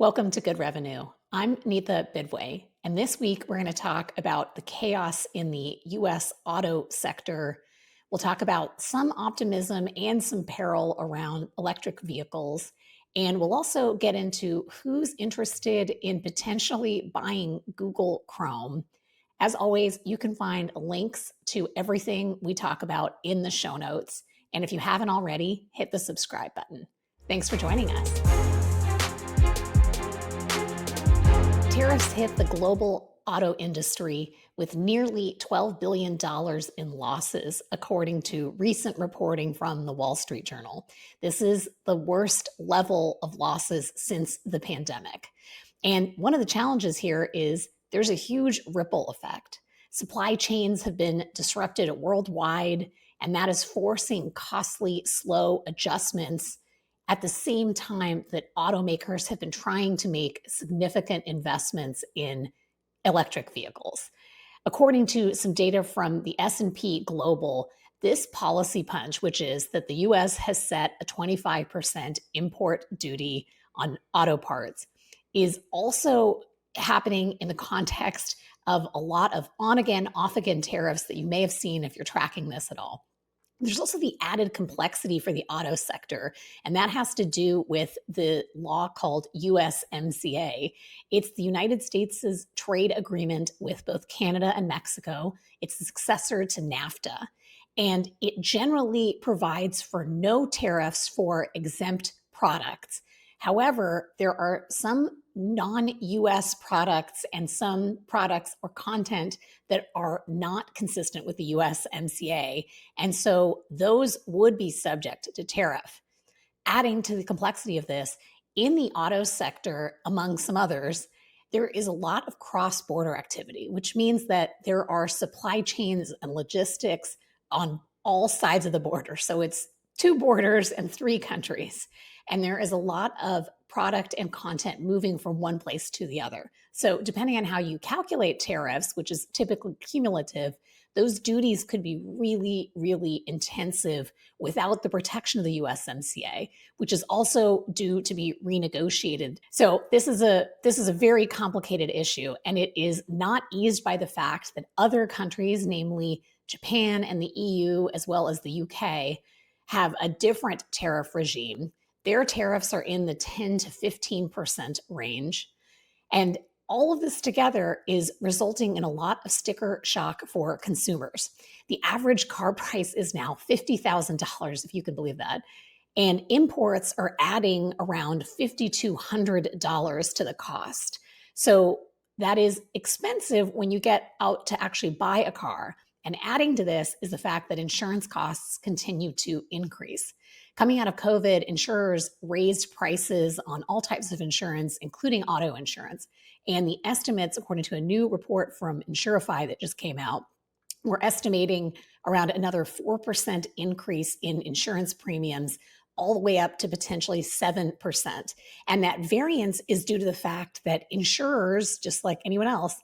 Welcome to Good Revenue. I'm Neetha Bidway, and this week we're going to talk about the chaos in the US auto sector. We'll talk about some optimism and some peril around electric vehicles. And we'll also get into who's interested in potentially buying Google Chrome. As always, you can find links to everything we talk about in the show notes. And if you haven't already, hit the subscribe button. Thanks for joining us. Tariffs hit the global auto industry with nearly $12 billion in losses, according to recent reporting from the Wall Street Journal. This is the worst level of losses since the pandemic. And one of the challenges here is there's a huge ripple effect. Supply chains have been disrupted worldwide, and that is forcing costly, slow adjustments at the same time that automakers have been trying to make significant investments in electric vehicles. According to some data from the S&P Global, this policy punch, which is that the US has set a 25% import duty on auto parts, is also happening in the context of a lot of on-again, off-again tariffs that you may have seen if you're tracking this at all. There's also the added complexity for the auto sector, and that has to do with the law called USMCA. It's the United States' trade agreement with both Canada and Mexico. It's the successor to NAFTA, and it generally provides for no tariffs for exempt products. However, there are some non-US products and some products or content that are not consistent with the USMCA, and so those would be subject to tariff. Adding to the complexity of this, in the auto sector, among some others, there is a lot of cross-border activity, which means that there are supply chains and logistics on all sides of the border. So it's 2 borders and 3 countries. And there is a lot of product and content moving from one place to the other. So depending on how you calculate tariffs, which is typically cumulative, those duties could be really, really intensive without the protection of the USMCA, which is also due to be renegotiated. So this is a very complicated issue, and it is not eased by the fact that other countries, namely Japan and the EU, as well as the UK, have a different tariff regime. Their tariffs are in the 10 to 15% range. And all of this together is resulting in a lot of sticker shock for consumers. The average car price is now $50,000, if you can believe that. And imports are adding around $5,200 to the cost. So that is expensive when you get out to actually buy a car. And adding to this is the fact that insurance costs continue to increase. Coming out of COVID, insurers raised prices on all types of insurance, including auto insurance. And the estimates, according to a new report from Insurify that just came out, we're estimating around another 4% increase in insurance premiums, all the way up to potentially 7%. And that variance is due to the fact that insurers, just like anyone else,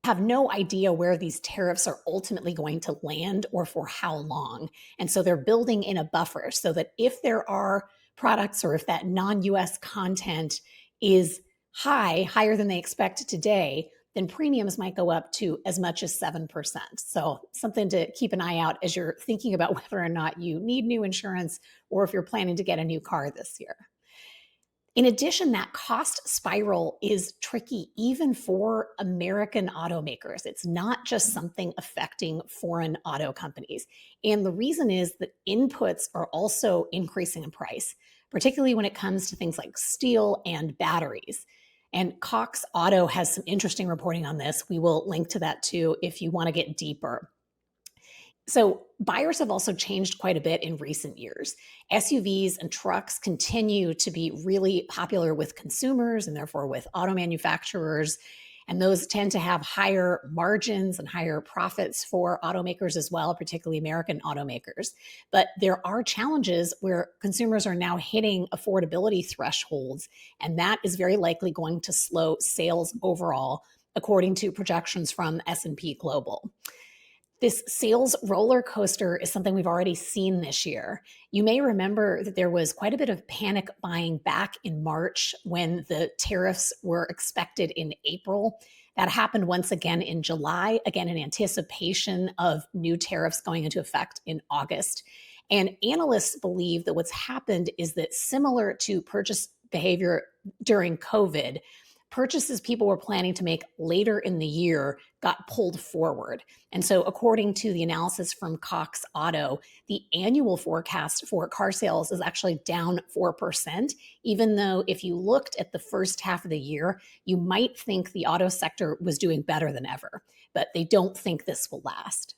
have no idea where these tariffs are ultimately going to land or for how long. And so they're building in a buffer so that if there are products or if that non-US content is higher than they expect today, then premiums might go up to as much as 7%. So something to keep an eye out as you're thinking about whether or not you need new insurance or if you're planning to get a new car this year. In addition, that cost spiral is tricky even for American automakers. It's not just something affecting foreign auto companies. And the reason is that inputs are also increasing in price, particularly when it comes to things like steel and batteries. And Cox Auto has some interesting reporting on this. We will link to that too if you want to get deeper. So buyers have also changed quite a bit in recent years. SUVs and trucks continue to be really popular with consumers and therefore with auto manufacturers. And those tend to have higher margins and higher profits for automakers as well, particularly American automakers. But there are challenges where consumers are now hitting affordability thresholds, and that is very likely going to slow sales overall, according to projections from S&P Global. This sales roller coaster is something we've already seen this year. You may remember that there was quite a bit of panic buying back in March when the tariffs were expected in April. That happened once again in July, again in anticipation of new tariffs going into effect in August. And analysts believe that what's happened is that, similar to purchase behavior during COVID, purchases people were planning to make later in the year got pulled forward. And so, according to the analysis from Cox Auto, the annual forecast for car sales is actually down 4%, even though if you looked at the first half of the year, you might think the auto sector was doing better than ever, but they don't think this will last.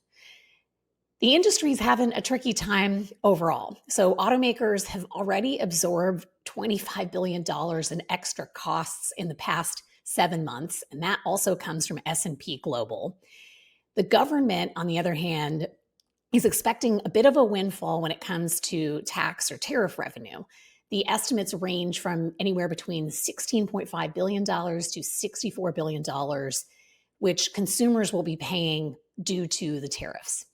The industry's having a tricky time overall. So automakers have already absorbed $25 billion in extra costs in the past 7 months, and that also comes from S&P Global. The government, on the other hand, is expecting a bit of a windfall when it comes to tax or tariff revenue. The estimates range from anywhere between $16.5 billion to $64 billion, which consumers will be paying due to the tariffs.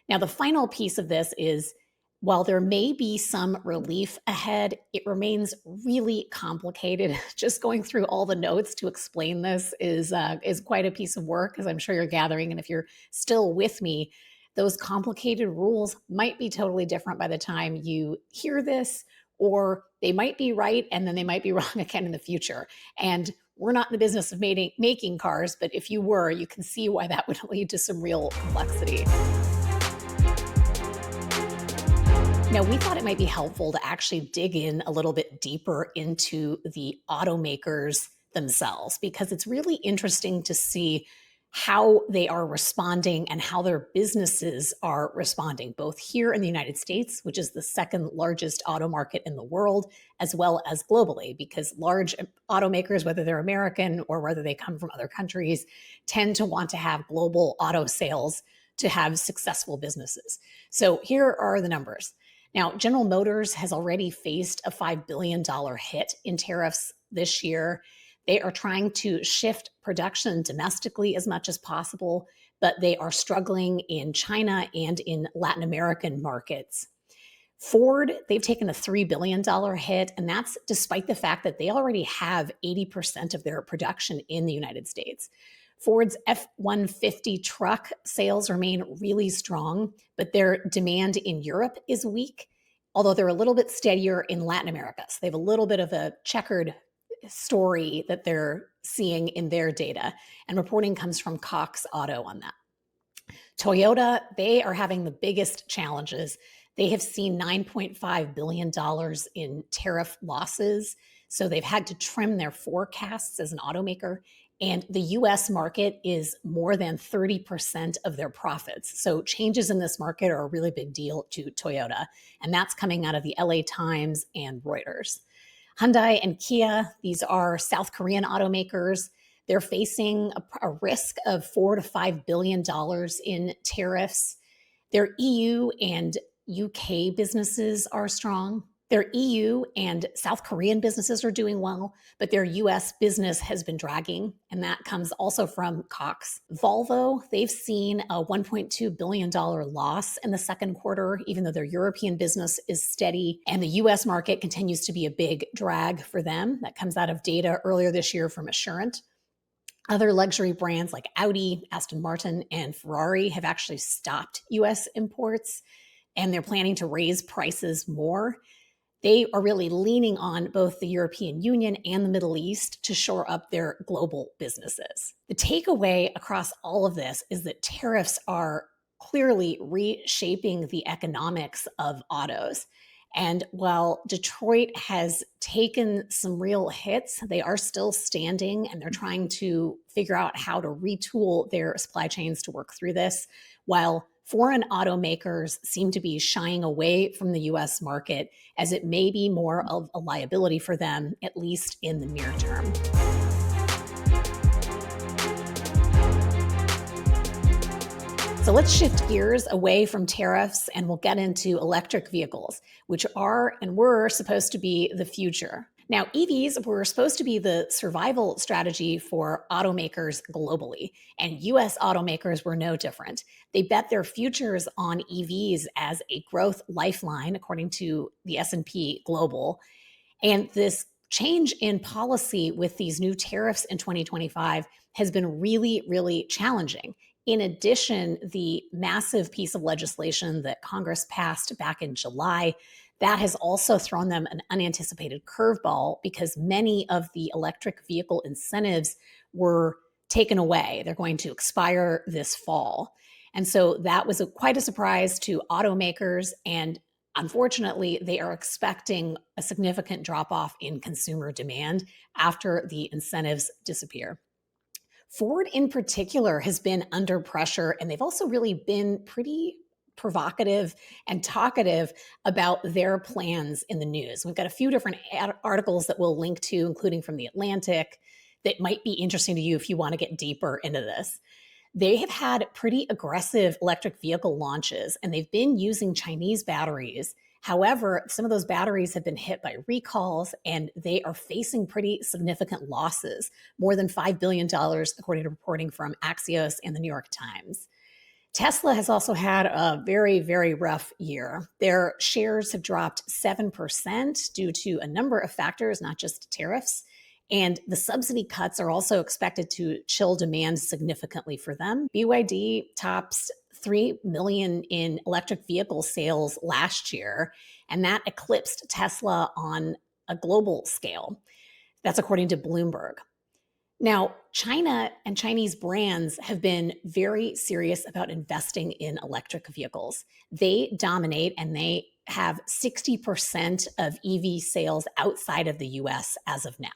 Now, the final piece of this is, while there may be some relief ahead, it remains really complicated. Just going through all the notes to explain this is quite a piece of work, as I'm sure you're gathering. And if you're still with me, those complicated rules might be totally different by the time you hear this, or they might be right and then they might be wrong again in the future. And we're not in the business of making cars, but if you were, you can see why that would lead to some real complexity. Now, we thought it might be helpful to actually dig in a little bit deeper into the automakers themselves, because it's really interesting to see how they are responding and how their businesses are responding, both here in the United States, which is the second largest auto market in the world, as well as globally, because large automakers, whether they're American or whether they come from other countries, tend to want to have global auto sales to have successful businesses. So here are the numbers. Now, General Motors has already faced a $5 billion hit in tariffs this year. They are trying to shift production domestically as much as possible, but they are struggling in China and in Latin American markets. Ford, they've taken a $3 billion hit, and that's despite the fact that they already have 80% of their production in the United States. Ford's F-150 truck sales remain really strong, but their demand in Europe is weak, although they're a little bit steadier in Latin America. So they have a little bit of a checkered story that they're seeing in their data, and reporting comes from Cox Auto on that. Toyota, they are having the biggest challenges. They have seen $9.5 billion in tariff losses, so they've had to trim their forecasts as an automaker. And the US market is more than 30% of their profits. So changes in this market are a really big deal to Toyota. And that's coming out of the LA Times and Reuters. Hyundai and Kia, these are South Korean automakers. They're facing a risk of $4 to $5 billion in tariffs. Their EU and UK businesses are strong. Their EU and South Korean businesses are doing well, but their US business has been dragging, and that comes also from Cox. Volvo, they've seen a $1.2 billion loss in the second quarter, even though their European business is steady, and the US market continues to be a big drag for them. That comes out of data earlier this year from Assurant. Other luxury brands like Audi, Aston Martin, and Ferrari have actually stopped US imports, and they're planning to raise prices more. They are really leaning on both the European Union and the Middle East to shore up their global businesses. The takeaway across all of this is that tariffs are clearly reshaping the economics of autos. And while Detroit has taken some real hits, they are still standing, and they're trying to figure out how to retool their supply chains to work through this, while foreign automakers seem to be shying away from the US market, as it may be more of a liability for them, at least in the near term. So let's shift gears away from tariffs, and we'll get into electric vehicles, which are and were supposed to be the future. Now, EVs were supposed to be the survival strategy for automakers globally, and US automakers were no different. They bet their futures on EVs as a growth lifeline, according to the S&P Global. And this change in policy with these new tariffs in 2025 has been really, really challenging. In addition, the massive piece of legislation that Congress passed back in July, that has also thrown them an unanticipated curveball because many of the electric vehicle incentives were taken away. They're going to expire this fall. And so that was quite a surprise to automakers. And unfortunately, they are expecting a significant drop off in consumer demand after the incentives disappear. Ford, in particular, has been under pressure, and they've also really been pretty provocative and talkative about their plans in the news. We've got a few different articles that we'll link to, including from The Atlantic, that might be interesting to you if you want to get deeper into this. They have had pretty aggressive electric vehicle launches, and they've been using Chinese batteries. However, some of those batteries have been hit by recalls, and they are facing pretty significant losses, more than $5 billion, according to reporting from Axios and the New York Times. Tesla has also had a very, very rough year. Their shares have dropped 7% due to a number of factors, not just tariffs. And the subsidy cuts are also expected to chill demand significantly for them. BYD tops 3 million in electric vehicle sales last year, and that eclipsed Tesla on a global scale. That's according to Bloomberg. Now, China and Chinese brands have been very serious about investing in electric vehicles. They dominate and they have 60% of EV sales outside of the US as of now.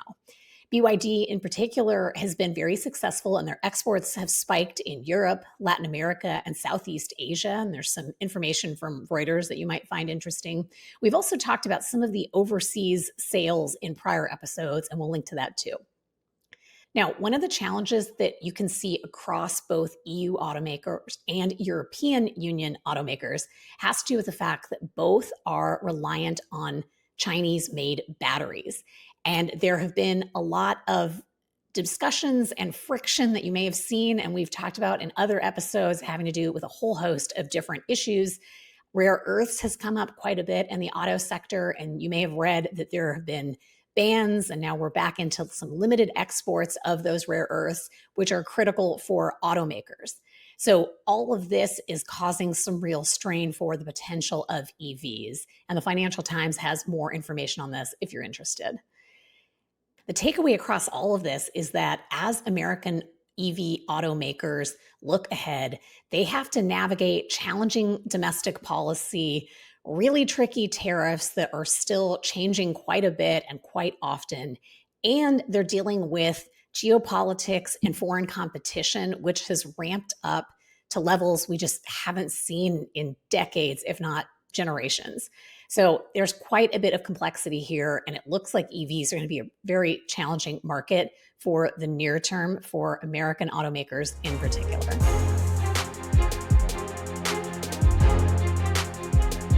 BYD in particular has been very successful, and their exports have spiked in Europe, Latin America, and Southeast Asia. And there's some information from Reuters that you might find interesting. We've also talked about some of the overseas sales in prior episodes, and we'll link to that too. Now, one of the challenges that you can see across both EU automakers and European Union automakers has to do with the fact that both are reliant on Chinese made batteries. And there have been a lot of discussions and friction that you may have seen, and we've talked about in other episodes having to do with a whole host of different issues. Rare earths has come up quite a bit in the auto sector, and you may have read that there have been bans, and now we're back into some limited exports of those rare earths, which are critical for automakers. So all of this is causing some real strain for the potential of EVs. And the Financial Times has more information on this if you're interested. The takeaway across all of this is that as American EV automakers look ahead, they have to navigate challenging domestic policy, really tricky tariffs that are still changing quite a bit and quite often. And they're dealing with geopolitics and foreign competition, which has ramped up to levels we just haven't seen in decades, if not generations. So there's quite a bit of complexity here, and it looks like EVs are going to be a very challenging market for the near term for American automakers in particular.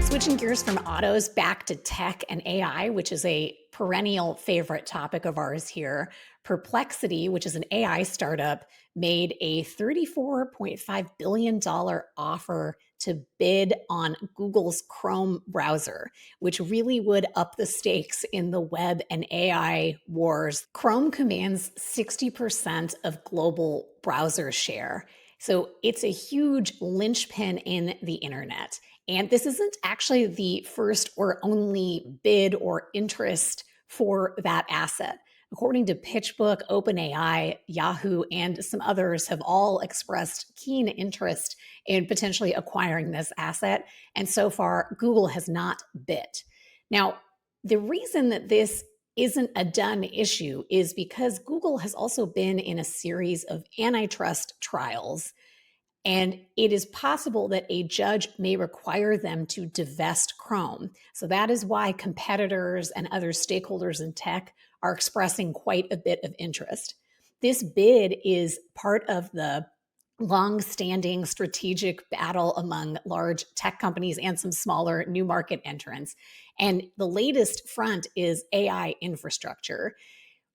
Switching gears from autos back to tech and AI, which is a perennial favorite topic of ours here. Perplexity, which is an AI startup, made a $34.5 billion offer to bid on Google's Chrome browser, which really would up the stakes in the web and AI wars. Chrome commands 60% of global browser share. So it's a huge linchpin in the internet. And this isn't actually the first or only bid or interest for that asset. According to PitchBook, OpenAI, Yahoo, and some others have all expressed keen interest in potentially acquiring this asset. And so far, Google has not bid. Now, the reason that this isn't a done issue is because Google has also been in a series of antitrust trials. And it is possible that a judge may require them to divest Chrome. So that is why competitors and other stakeholders in tech are expressing quite a bit of interest. This bid is part of the long-standing strategic battle among large tech companies and some smaller new market entrants. And the latest front is AI infrastructure.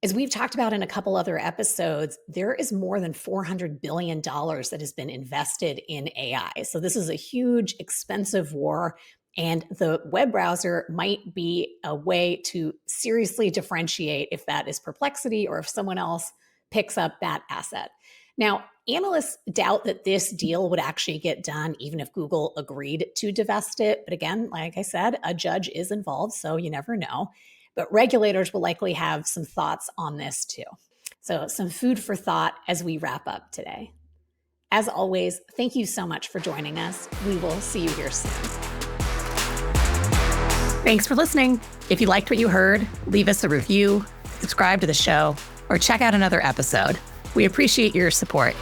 As we've talked about in a couple other episodes, there is more than $400 billion that has been invested in AI. So this is a huge, expensive war. And the web browser might be a way to seriously differentiate if that is Perplexity or if someone else picks up that asset. Now, analysts doubt that this deal would actually get done, even if Google agreed to divest it. But again, like I said, a judge is involved, so you never know. But regulators will likely have some thoughts on this too. So, some food for thought as we wrap up today. As always, thank you so much for joining us. We will see you here soon. Thanks for listening. If you liked what you heard, leave us a review, subscribe to the show, or check out another episode. We appreciate your support.